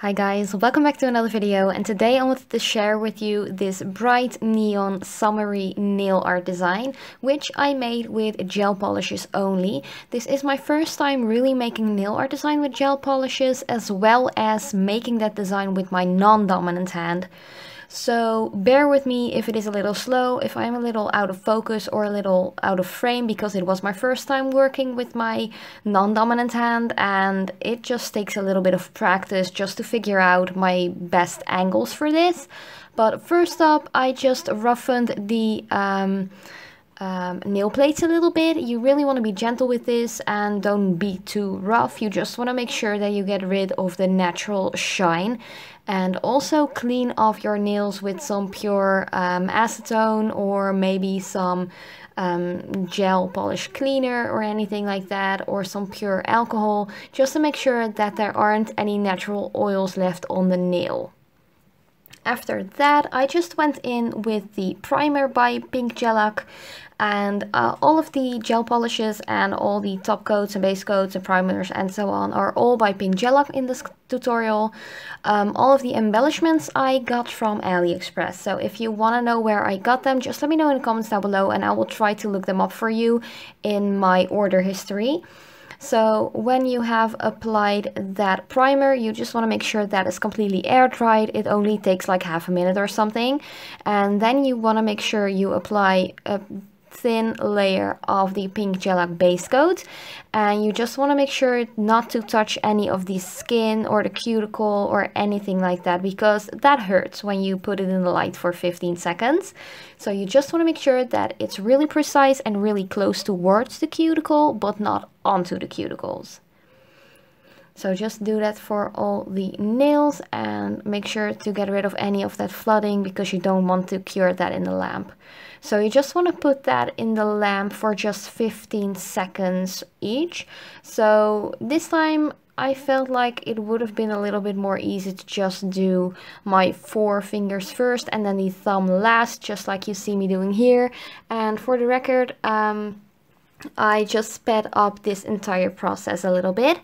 Hi guys, welcome back to another video, and today I wanted to share with you this bright neon Summery nail art design, which I made with gel polishes only. This is my first time really making nail art design with gel polishes, as well as making that design with my non-dominant hand. So bear with me if it is a little slow, if I'm a little out of focus or a little out of frame, because it was my first time working with my non-dominant hand and it just takes a little bit of practice just to figure out my best angles for this. But first up, I just roughened the nail plates a little bit. You really want to be gentle with this and don't be too rough. You just want to make sure that you get rid of the natural shine, and also clean off your nails with some pure acetone or maybe some gel polish cleaner or anything like that, or some pure alcohol, just to make sure that there aren't any natural oils left on the nail. After that, I just went in with the primer by Gellac, and all of the gel polishes and all the top coats and base coats and primers and so on are all by Gellac in this tutorial. All of the embellishments I got from AliExpress, so if you want to know where I got them, just let me know in the comments down below and I will try to look them up for you in my order history. So when you have applied that primer, you just want to make sure that it's completely air dried. It only takes like half a minute or something. And then you want to make sure you apply a thin layer of the Gellac base coat, and you just want to make sure not to touch any of the skin or the cuticle or anything like that, because that hurts when you put it in the light for 15 seconds. So you just want to make sure that it's really precise and really close towards the cuticle, but not onto the cuticles. So just do that for all the nails and make sure to get rid of any of that flooding, because you don't want to cure that in the lamp. So you just want to put that in the lamp for just 15 seconds each. So this time I felt like it would have been a little bit more easy to just do my 4 fingers first and then the thumb last, just like you see me doing here. And for the record, I just sped up this entire process a little bit.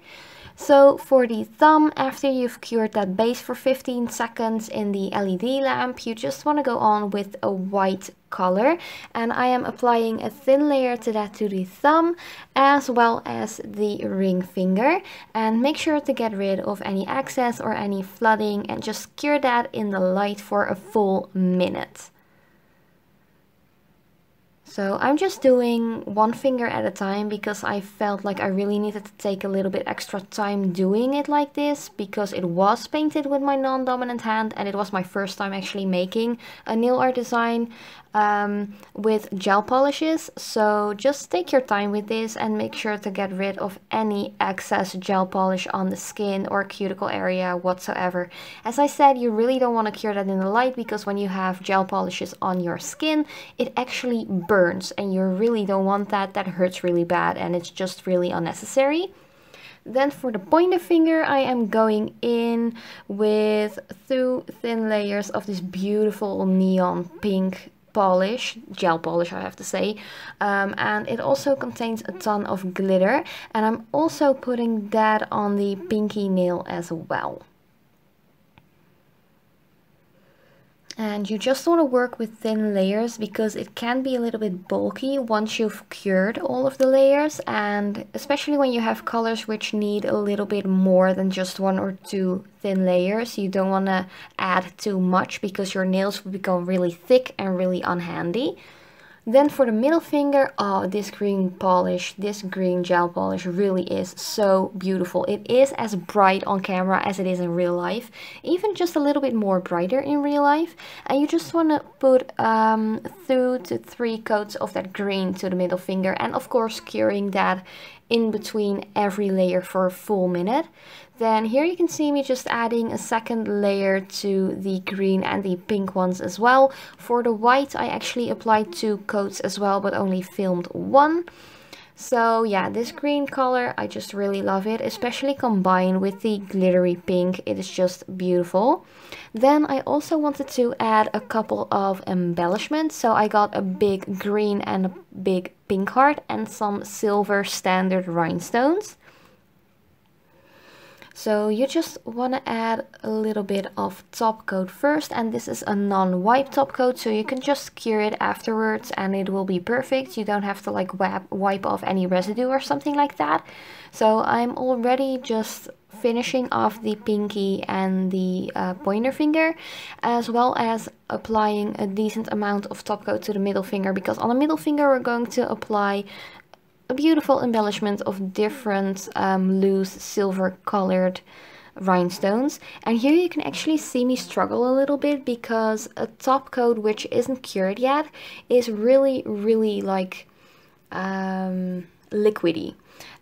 So for the thumb, after you've cured that base for 15 seconds in the LED lamp, you just want to go on with a white color, and I am applying a thin layer to that to the thumb as well as the ring finger, and make sure to get rid of any excess or any flooding and just cure that in the light for a full minute. So I'm just doing one finger at a time because I felt like I really needed to take a little bit extra time doing it like this, because it was painted with my non-dominant hand and it was my first time actually making a nail art design with gel polishes. So just take your time with this and make sure to get rid of any excess gel polish on the skin or cuticle area whatsoever. As I said, you really don't want to cure that in the light, because when you have gel polishes on your skin, it actually burns, and you really don't want that. That hurts really bad and it's just really unnecessary. Then for the pointer finger, I am going in with 2 thin layers of this beautiful neon pink polish, gel polish I have to say, and it also contains a ton of glitter, and I'm also putting that on the pinky nail as well. And you just want to work with thin layers, because it can be a little bit bulky once you've cured all of the layers, and especially when you have colors which need a little bit more than just 1 or 2 thin layers, you don't want to add too much because your nails will become really thick and really unhandy. Then for the middle finger, oh, this green polish, this green gel polish really is so beautiful. It is as bright on camera as it is in real life, even just a little bit more brighter in real life. And you just want to put 2 to 3 coats of that green to the middle finger, and of course curing that in between every layer for a full minute. Then here you can see me just adding a second layer to the green and the pink ones as well. For the white, I actually applied 2 coats as well, but only filmed 1. So yeah, this green color, I just really love it, especially combined with the glittery pink. It is just beautiful. Then I also wanted to add a couple of embellishments. So I got a big green and a big pink heart and some silver standard rhinestones. So you just want to add a little bit of top coat first, and this is a non-wipe top coat, so you can just cure it afterwards and it will be perfect. You don't have to like wipe off any residue or something like that. So I'm already just finishing off the pinky and the pointer finger, as well as applying a decent amount of top coat to the middle finger, because on the middle finger we're going to apply a beautiful embellishment of different loose silver colored rhinestones. And here you can actually see me struggle a little bit, because a top coat which isn't cured yet is really like liquidy,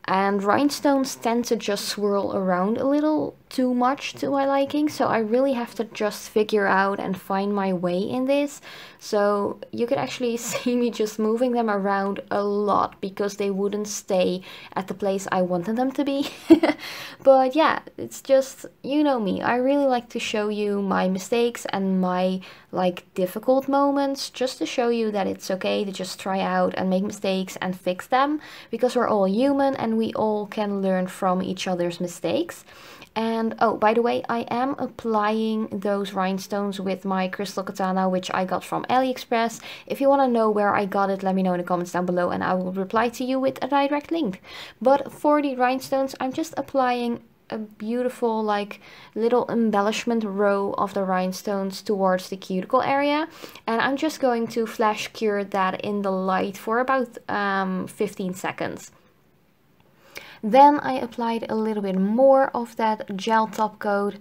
and rhinestones tend to just swirl around a little too much to my liking, so I really have to just figure out and find my way in this. So you could actually see me just moving them around a lot because they wouldn't stay at the place I wanted them to be. But yeah, it's just, you know me, I really like to show you my mistakes and my like difficult moments, just to show you that it's okay to just try out and make mistakes and fix them, because we're all human and we all can learn from each other's mistakes. And oh, by the way, I am applying those rhinestones with my crystal katana, which I got from AliExpress. If you want to know where I got it, let me know in the comments down below and I will reply to you with a direct link. But for the rhinestones, I'm just applying a beautiful like little embellishment row of the rhinestones towards the cuticle area, and I'm just going to flash cure that in the light for about 15 seconds. Then I applied a little bit more of that gel top coat,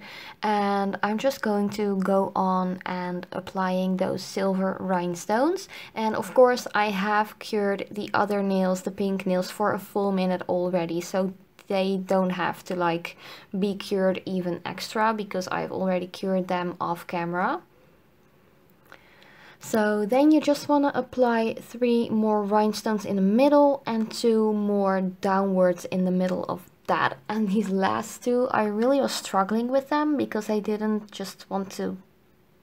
and I'm just going to go on and applying those silver rhinestones. And of course I have cured the other nails, the pink nails, for a full minute already, so they don't have to like be cured even extra, because I've already cured them off camera. So then you just want to apply 3 more rhinestones in the middle and 2 more downwards in the middle of that. And these last 2, I really was struggling with them because I didn't just want to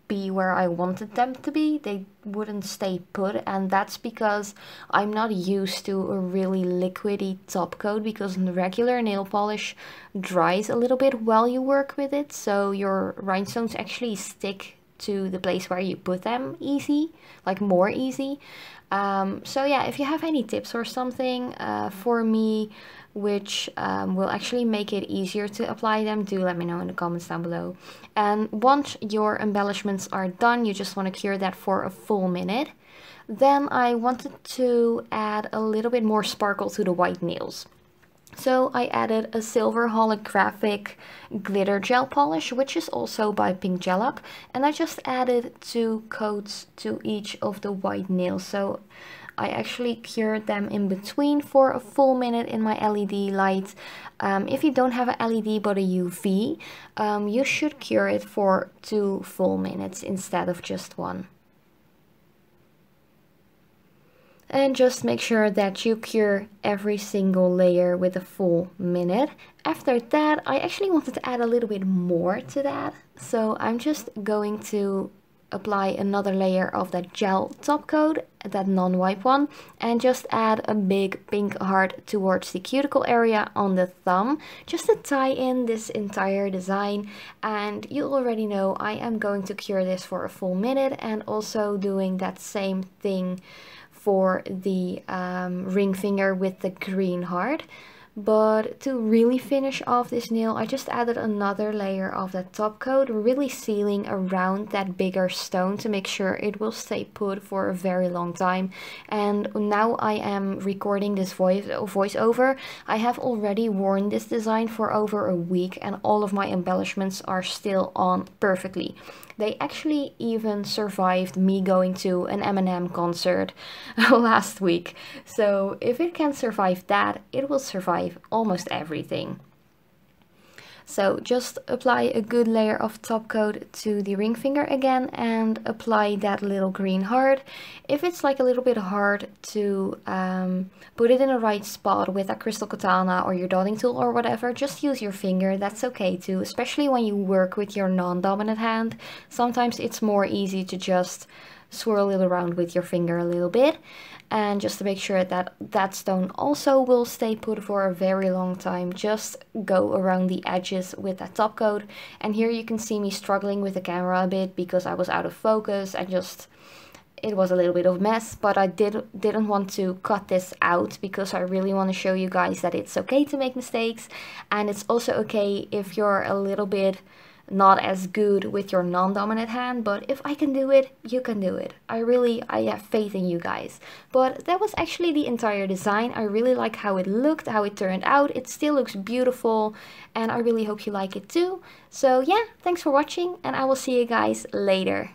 be where I wanted them to be. They wouldn't stay put, and that's because I'm not used to a really liquidy top coat, because the regular nail polish dries a little bit while you work with it, so your rhinestones actually stick to the place where you put them easy, like more easy. So yeah, if you have any tips or something for me which will actually make it easier to apply them, do let me know in the comments down below. And once your embellishments are done, you just want to cure that for a full minute. Then I wanted to add a little bit more sparkle to the white nails. So I added a silver holographic glitter gel polish, which is also by Pink Gellac, and I just added 2 coats to each of the white nails. So I actually cured them in between for a full minute in my LED light. If you don't have an LED but a UV, you should cure it for 2 full minutes instead of just 1. And just make sure that you cure every single layer with a full minute. After that, I actually wanted to add a little bit more to that. So I'm just going to apply another layer of that gel top coat, that non-wipe one, and just add a big pink heart towards the cuticle area on the thumb, just to tie in this entire design. And you already know I am going to cure this for a full minute, and also doing that same thing for the ring finger with the green heart. But to really finish off this nail, I just added another layer of that top coat, really sealing around that bigger stone to make sure it will stay put for a very long time. And now I am recording this voiceover. I have already worn this design for over a week, and all of my embellishments are still on perfectly. They actually even survived me going to an Eminem concert last week. So if it can survive that, it will survive almost everything. So just apply a good layer of top coat to the ring finger again, and apply that little green heart. If it's like a little bit hard to put it in the right spot with a crystal katana or your dotting tool or whatever, just use your finger. That's okay too, especially when you work with your non-dominant hand. Sometimes it's more easy to just swirl it around with your finger a little bit. And just to make sure that that stone also will stay put for a very long time, just go around the edges with that top coat. And here you can see me struggling with the camera a bit because I was out of focus and just, it was a little bit of a mess. But I didn't want to cut this out because I really want to show you guys that it's okay to make mistakes. And it's also okay if you're a little bit not as good with your non-dominant hand, but if I can do it, you can do it. I have faith in you guys. But that was actually the entire design. I really like how it looked, how it turned out. It still looks beautiful, and I really hope you like it too. So yeah, thanks for watching, and I will see you guys later.